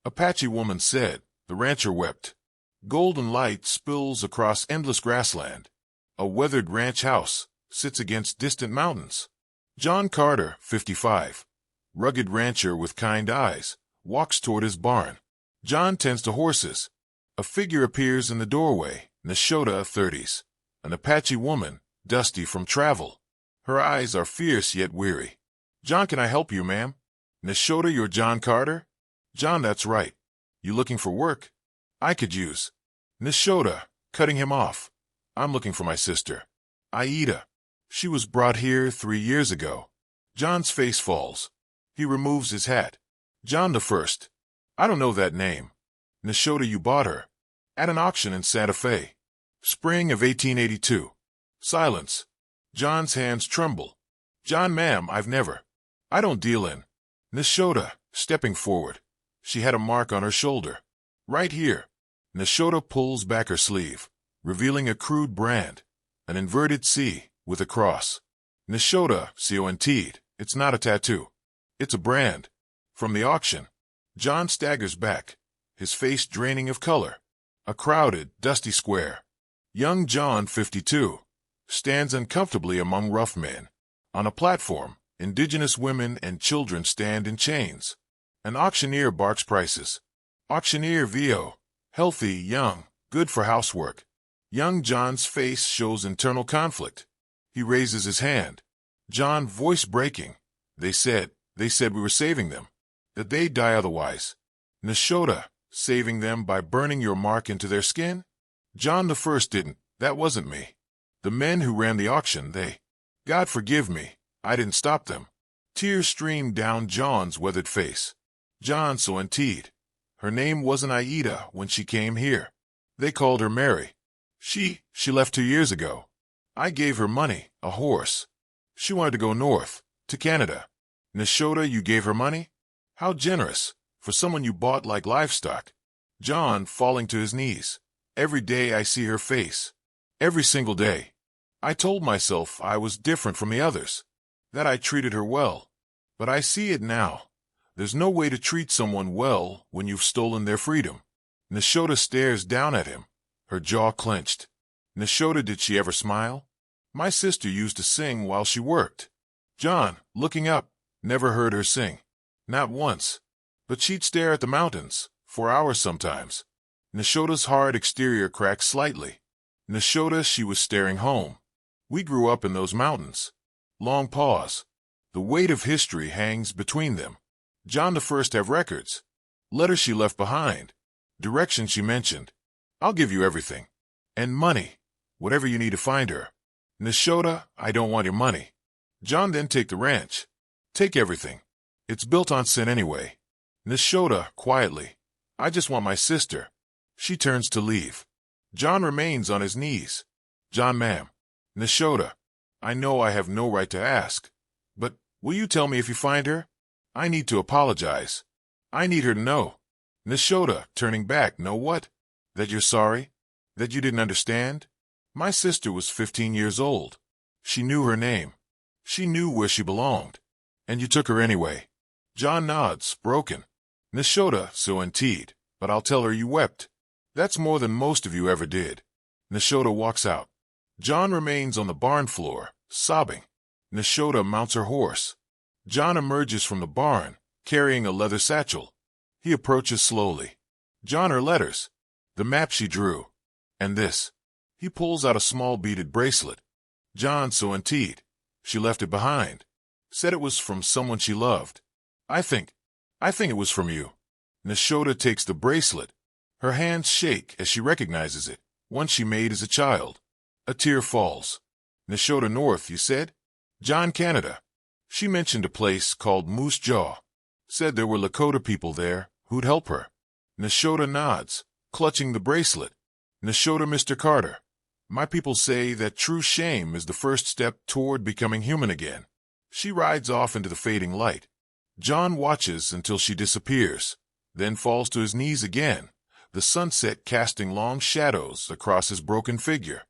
Apache woman said. The rancher wept. Golden light spills across endless grassland. A weathered ranch house sits against distant mountains. John Carter, 55, rugged rancher with kind eyes, walks toward his barn. John tends to horses. A figure appears in the doorway, Nashota, 30s, an Apache woman, dusty from travel. Her eyes are fierce yet weary. John, can I help you, ma'am? Nashota, you're John Carter? John, that's right. You looking for work? I could use. Nashota, cutting him off. I'm looking for my sister, Aida. She was brought here 3 years ago. John's face falls. He removes his hat. John the First. I don't know that name. Nashota, you bought her. At an auction in Santa Fe. Spring of 1882. Silence. John's hands tremble. John, ma'am, I've never. I don't deal in. Nashota, stepping forward. She had a mark on her shoulder. Right here. Nashota pulls back her sleeve, revealing a crude brand. An inverted C with a cross. Nashota, CONT'd. It's not a tattoo. It's a brand. From the auction. John staggers back, his face draining of color. A crowded, dusty square. Young John, 52, stands uncomfortably among rough men. On a platform, Indigenous women and children stand in chains. An auctioneer barks prices. Auctioneer VO. Healthy, young, good for housework. Young John's face shows internal conflict. He raises his hand. John, voice breaking. They said we were saving them. That they'd die otherwise. Nashota, saving them by burning your mark into their skin? John the First didn't. That wasn't me. The men who ran the auction, they... God forgive me. I didn't stop them. Tears streamed down John's weathered face. John so indeed. Her name wasn't Aida when she came here. They called her Mary. She left 2 years ago. I gave her money, a horse. She wanted to go north, to Canada. Nashota, you gave her money? How generous, for someone you bought like livestock. John, falling to his knees. Every day I see her face. Every single day. I told myself I was different from the others, that I treated her well. But I see it now. There's no way to treat someone well when you've stolen their freedom. Nashota stares down at him, her jaw clenched. Nashota, did she ever smile? My sister used to sing while she worked. John, looking up, never heard her sing. Not once. But she'd stare at the mountains, for hours sometimes. Nashota's hard exterior cracked slightly. Nashota, she was staring home. We grew up in those mountains. Long pause. The weight of history hangs between them. John the First have records. Letters she left behind. Direction she mentioned. I'll give you everything. And money. Whatever you need to find her. Nashota, I don't want your money. John, then take the ranch. Take everything. It's built on sin anyway. Nashota, quietly. I just want my sister. She turns to leave. John remains on his knees. John, ma'am. Nashota, I know I have no right to ask. But will you tell me if you find her? I need to apologize. I need her to know. Nashota, turning back, know what? That you're sorry? That you didn't understand? My sister was 15 years old. She knew her name. She knew where she belonged. And you took her anyway. John nods, broken. Nashota, so indeed, but I'll tell her you wept. That's more than most of you ever did. Nashota walks out. John remains on the barn floor, sobbing. Nashota mounts her horse. John emerges from the barn, carrying a leather satchel. He approaches slowly. John, her letters. The map she drew. And this. He pulls out a small beaded bracelet. John, so indeed. She left it behind. Said it was from someone she loved. I think it was from you. Nashota takes the bracelet. Her hands shake as she recognizes it, one she made as a child. A tear falls. Nashota North, you said? John, Canada. She mentioned a place called Moose Jaw. Said there were Lakota people there who'd help her. Nashota nods, clutching the bracelet. Nashota, Mr. Carter. My people say that true shame is the first step toward becoming human again. She rides off into the fading light. John watches until she disappears, then falls to his knees again, the sunset casting long shadows across his broken figure.